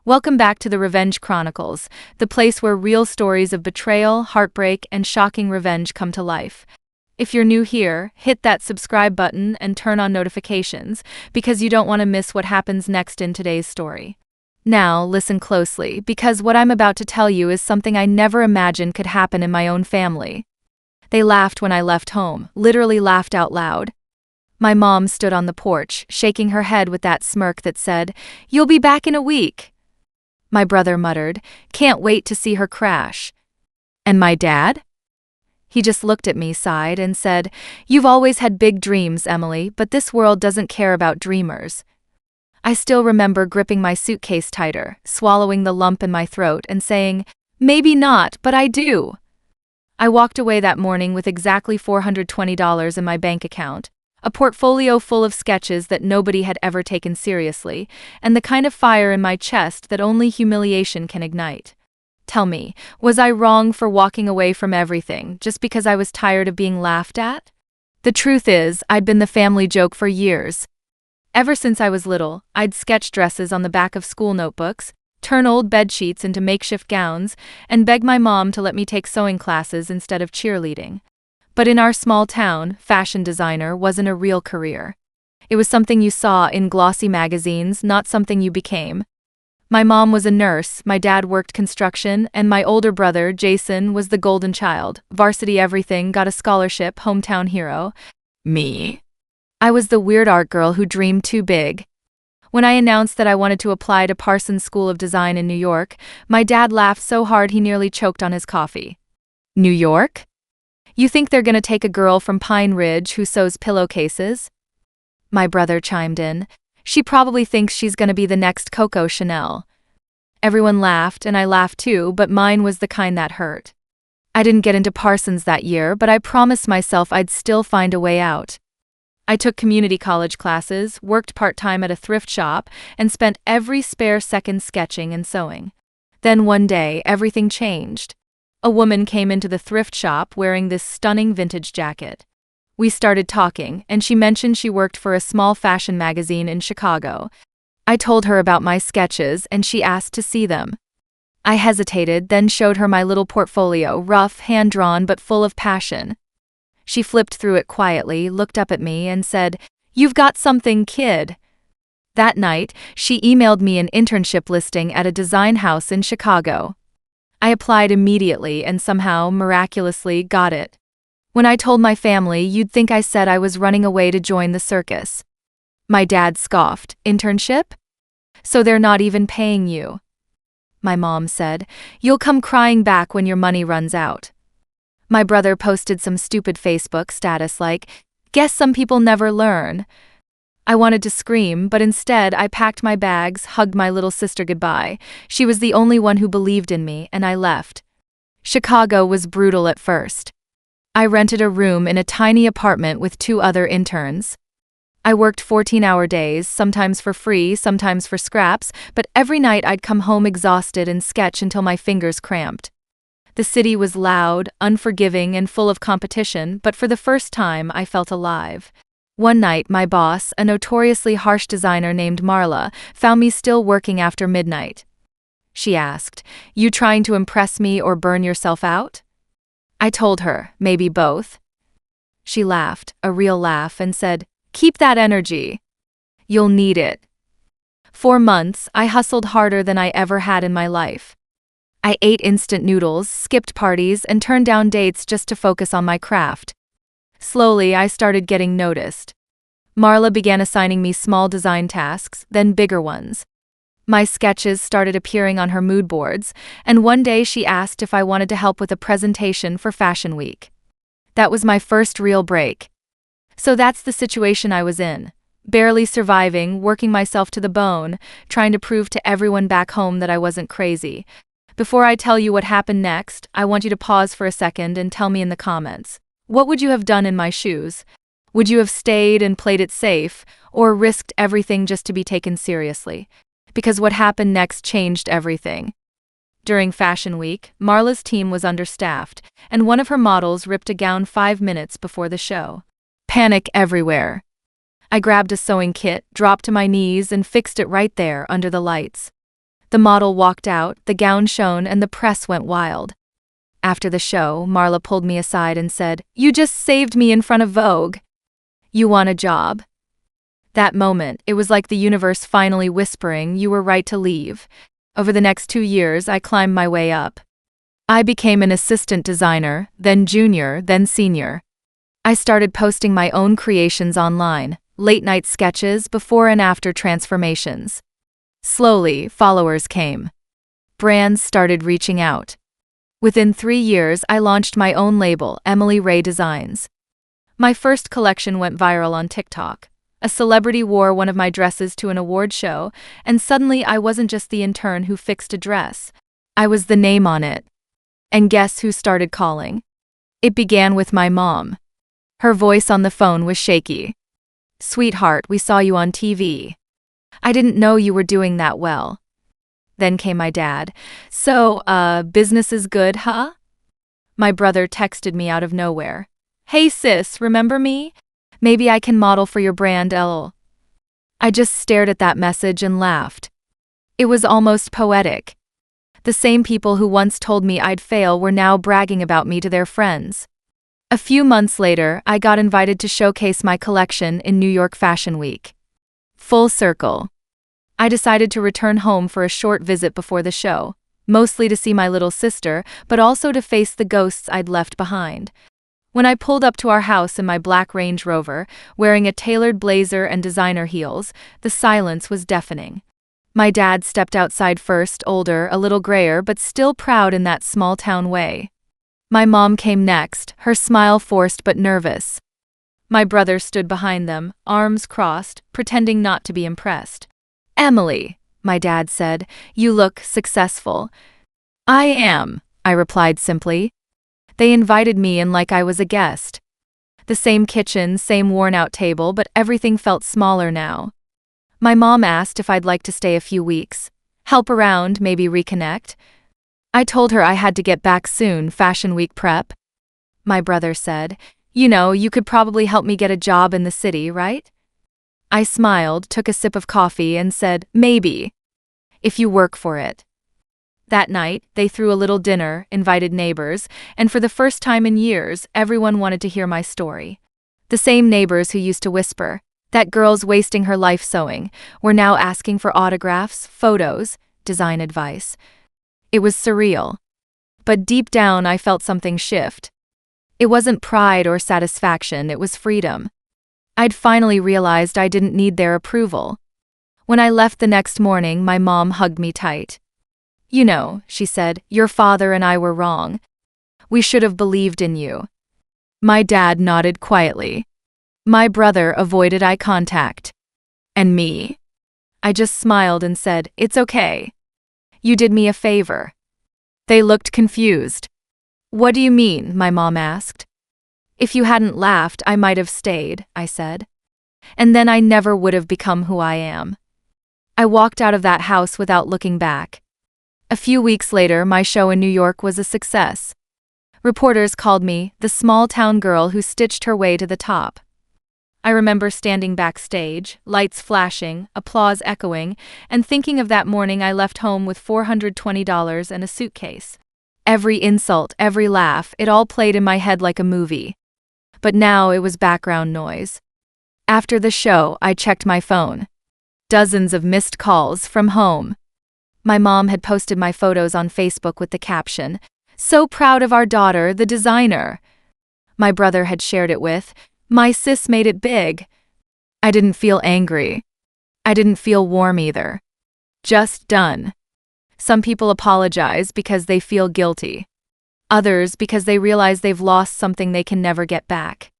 Welcome back to the Revenge Chronicles, the place where real stories of betrayal, heartbreak, and shocking revenge come to life. If you're new here, hit that subscribe button and turn on notifications, because you don't want to miss what happens next in today's story. Now, listen closely, because what I'm about to tell you is something I never imagined could happen in my own family. They laughed when I left home, literally laughed out loud. My mom stood on the porch, shaking her head with that smirk that said, "You'll be back in a week." My brother muttered, "Can't wait to see her crash." And my dad? He just looked at me, sighed, and said, "You've always had big dreams, Emily, but this world doesn't care about dreamers." I still remember gripping my suitcase tighter, swallowing the lump in my throat, and saying, "Maybe not, but I do." I walked away that morning with exactly $420 in my bank account, a portfolio full of sketches that nobody had ever taken seriously, and the kind of fire in my chest that only humiliation can ignite. Tell me, was I wrong for walking away from everything just because I was tired of being laughed at? The truth is, I'd been the family joke for years. Ever since I was little, I'd sketch dresses on the back of school notebooks, turn old bedsheets into makeshift gowns, and beg my mom to let me take sewing classes instead of cheerleading. But in our small town, fashion designer wasn't a real career. It was something you saw in glossy magazines, not something you became. My mom was a nurse, my dad worked construction, and my older brother, Jason, was the golden child, varsity everything, got a scholarship, hometown hero. Me? I was the weird art girl who dreamed too big. When I announced that I wanted to apply to Parsons School of Design in New York, my dad laughed so hard he nearly choked on his coffee. New York? You think they're gonna take a girl from Pine Ridge who sews pillowcases? My brother chimed in. She probably thinks she's gonna be the next Coco Chanel. Everyone laughed, and I laughed too, but mine was the kind that hurt. I didn't get into Parsons that year, but I promised myself I'd still find a way out. I took community college classes, worked part-time at a thrift shop, and spent every spare second sketching and sewing. Then one day, everything changed. A woman came into the thrift shop wearing this stunning vintage jacket. We started talking, and she mentioned she worked for a small fashion magazine in Chicago. I told her about my sketches, and she asked to see them. I hesitated, then showed her my little portfolio, rough, hand-drawn, but full of passion. She flipped through it quietly, looked up at me, and said, "You've got something, kid." That night, she emailed me an internship listing at a design house in Chicago. I applied immediately and somehow, miraculously, got it. When I told my family, you'd think I said I was running away to join the circus. My dad scoffed, "Internship? So they're not even paying you?" My mom said, "You'll come crying back when your money runs out." My brother posted some stupid Facebook status like, "Guess some people never learn." I wanted to scream, but instead I packed my bags, hugged my little sister goodbye. She was the only one who believed in me, and I left. Chicago was brutal at first. I rented a room in a tiny apartment with 2 other interns. I worked 14-hour days, sometimes for free, sometimes for scraps, but every night I'd come home exhausted and sketch until my fingers cramped. The city was loud, unforgiving, and full of competition, but for the first time I felt alive. One night, my boss, a notoriously harsh designer named Marla, found me still working after midnight. She asked, "You trying to impress me or burn yourself out?" I told her, "Maybe both." She laughed, a real laugh, and said, "Keep that energy. You'll need it." For months, I hustled harder than I ever had in my life. I ate instant noodles, skipped parties, and turned down dates just to focus on my craft. Slowly, I started getting noticed. Marla began assigning me small design tasks, then bigger ones. My sketches started appearing on her mood boards, and one day she asked if I wanted to help with a presentation for Fashion Week. That was my first real break. So that's the situation I was in. Barely surviving, working myself to the bone, trying to prove to everyone back home that I wasn't crazy. Before I tell you what happened next, I want you to pause for a second and tell me in the comments. What would you have done in my shoes? Would you have stayed and played it safe, or risked everything just to be taken seriously? Because what happened next changed everything. During Fashion Week, Marla's team was understaffed, and one of her models ripped a gown 5 minutes before the show. Panic everywhere. I grabbed a sewing kit, dropped to my knees, and fixed it right there under the lights. The model walked out, the gown shone, and the press went wild. After the show, Marla pulled me aside and said, "You just saved me in front of Vogue. You want a job?" That moment, it was like the universe finally whispering, "You were right to leave." Over the next 2 years, I climbed my way up. I became an assistant designer, then junior, then senior. I started posting my own creations online, late-night sketches, before and after transformations. Slowly, followers came. Brands started reaching out. Within 3 years, I launched my own label, Emily Ray Designs. My first collection went viral on TikTok. A celebrity wore one of my dresses to an award show, and suddenly I wasn't just the intern who fixed a dress. I was the name on it. And guess who started calling? It began with my mom. Her voice on the phone was shaky. "Sweetheart, we saw you on TV. I didn't know you were doing that well." Then came my dad. "So, business is good, huh?" My brother texted me out of nowhere. "Hey sis, remember me? Maybe I can model for your brand, lol." I just stared at that message and laughed. It was almost poetic. The same people who once told me I'd fail were now bragging about me to their friends. A few months later, I got invited to showcase my collection in New York Fashion Week. Full circle. I decided to return home for a short visit before the show, mostly to see my little sister, but also to face the ghosts I'd left behind. When I pulled up to our house in my black Range Rover, wearing a tailored blazer and designer heels, the silence was deafening. My dad stepped outside first, older, a little grayer, but still proud in that small-town way. My mom came next, her smile forced but nervous. My brother stood behind them, arms crossed, pretending not to be impressed. "Emily," my dad said, "you look successful." "I am," I replied simply. They invited me in like I was a guest. The same kitchen, same worn-out table, but everything felt smaller now. My mom asked if I'd like to stay a few weeks, help around, maybe reconnect. I told her I had to get back soon, Fashion Week prep. My brother said, "You know, you could probably help me get a job in the city, right?" I smiled, took a sip of coffee, and said, "Maybe. If you work for it." That night, they threw a little dinner, invited neighbors, and for the first time in years, everyone wanted to hear my story. The same neighbors who used to whisper, "That girl's wasting her life sewing," were now asking for autographs, photos, design advice. It was surreal. But deep down, I felt something shift. It wasn't pride or satisfaction, it was freedom. I'd finally realized I didn't need their approval. When I left the next morning, my mom hugged me tight. "You know," she said, "your father and I were wrong. We should have believed in you." My dad nodded quietly. My brother avoided eye contact. And me? I just smiled and said, "It's okay. You did me a favor." They looked confused. "What do you mean?" my mom asked. "If you hadn't laughed, I might have stayed," I said. And then I never would have become who I am. I walked out of that house without looking back. A few weeks later, my show in New York was a success. Reporters called me the small-town girl who stitched her way to the top. I remember standing backstage, lights flashing, applause echoing, and thinking of that morning I left home with $420 and a suitcase. Every insult, every laugh, it all played in my head like a movie. But now it was background noise. After the show, I checked my phone. Dozens of missed calls from home. My mom had posted my photos on Facebook with the caption, "So proud of our daughter, the designer." My brother had shared it with, "My sis made it big." I didn't feel angry. I didn't feel warm either. Just done. Some people apologize because they feel guilty. Others because they realize they've lost something they can never get back.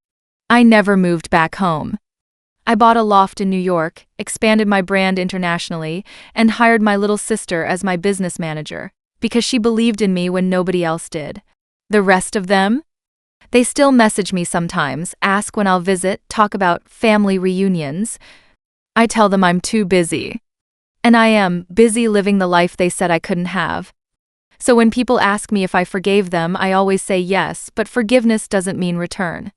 I never moved back home. I bought a loft in New York, expanded my brand internationally, and hired my little sister as my business manager, because she believed in me when nobody else did. The rest of them? They still message me sometimes, ask when I'll visit, talk about family reunions. I tell them I'm too busy. And I am busy living the life they said I couldn't have. So when people ask me if I forgave them, I always say yes, but forgiveness doesn't mean return.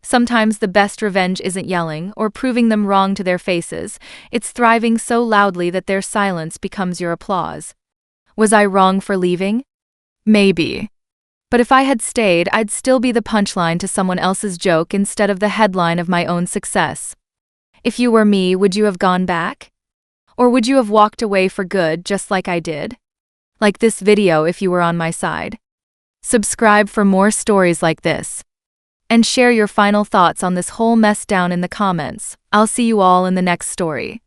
Sometimes the best revenge isn't yelling or proving them wrong to their faces, it's thriving so loudly that their silence becomes your applause. Was I wrong for leaving? Maybe. But if I had stayed, I'd still be the punchline to someone else's joke instead of the headline of my own success. If you were me, would you have gone back? Or would you have walked away for good just like I did? Like this video if you were on my side. Subscribe for more stories like this. And share your final thoughts on this whole mess down in the comments. I'll see you all in the next story.